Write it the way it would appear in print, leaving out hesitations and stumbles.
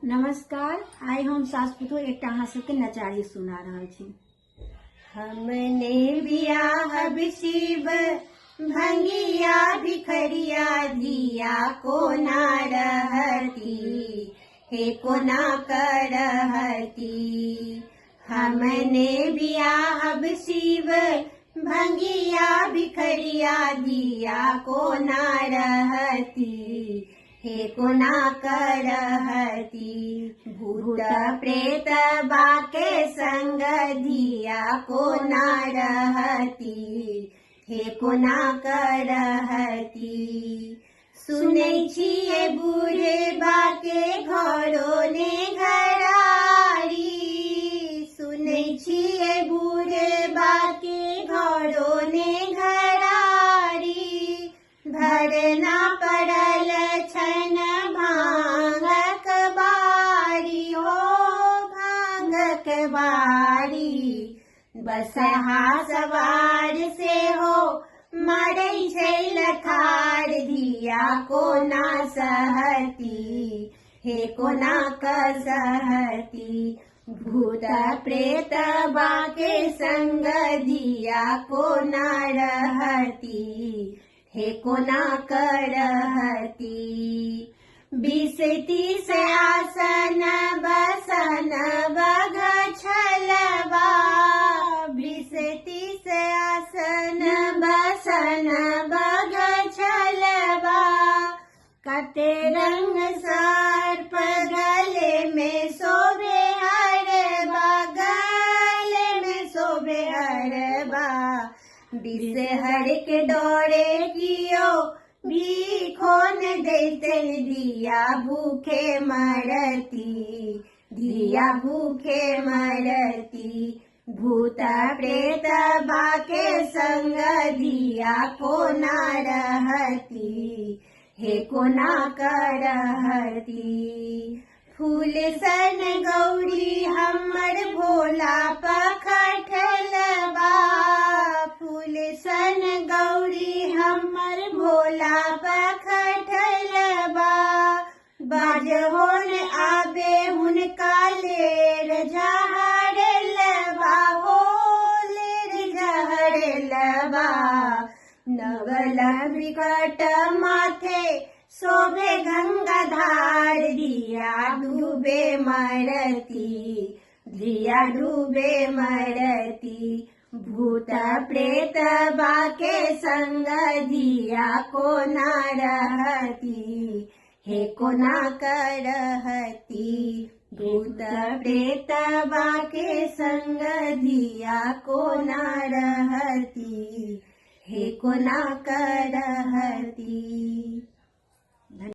नमस्कार। आइ हम सास पुतोह एकटा अहाँ सबके नचारी सुना रहल छी। हमने बियाह बिशिव भंगिया भिखरिया दिया कोना रहती, हे कोना करहती। हमने बियाह बिशिव भंगिया भिखरिया दिया कोना रहती, हे कोना करहती। भूत प्रेत बाके संग दिया कोना रहती, हे कोना करहती। सुनै छियै बूढ़े बाके घरो ने घरारी, सुनै छियै बूढ़े बाके घरो ने घरारी। भरना पड़ल छन भांगक बारी, हो भांगक बारी। बसहा सवार से हो मरै छै लथार, धिया कोना सहती, हे कोना कसहती। भूत प्रेत बाके संग दिया कोना रहती, हे कोना करहती। 20-30 आसन बसन बगछलबा, 20-30 आसन बसन बगछलबा। कते रंग सर्प गले में शोभे हरबा, गले में शोभे हरबा। बिषहर के डोरे कियो भीखोन दैतन, दिया भूखे मरती, दिया भूखे मरती। भूत प्रेत बाके संग दिया कोना रहती, हे कोना करहती। फूल सन गौरी हमर भोला पखठलबा, फूल सन गौरी हमर भोला पखठलबा। बाजहोन आबे हुनका लेर जहरलबा, हो लेर जहरलबा। नवल विकट माथे शोभे गंगाधार, दिया डूबे मरती, दिया डूबे मरती। भूत प्रेत बाके संग दिया कोना रहती, हे कोना करहती। भूत प्रेत बाके संग दिया कोना रहती, हे कोना करहती।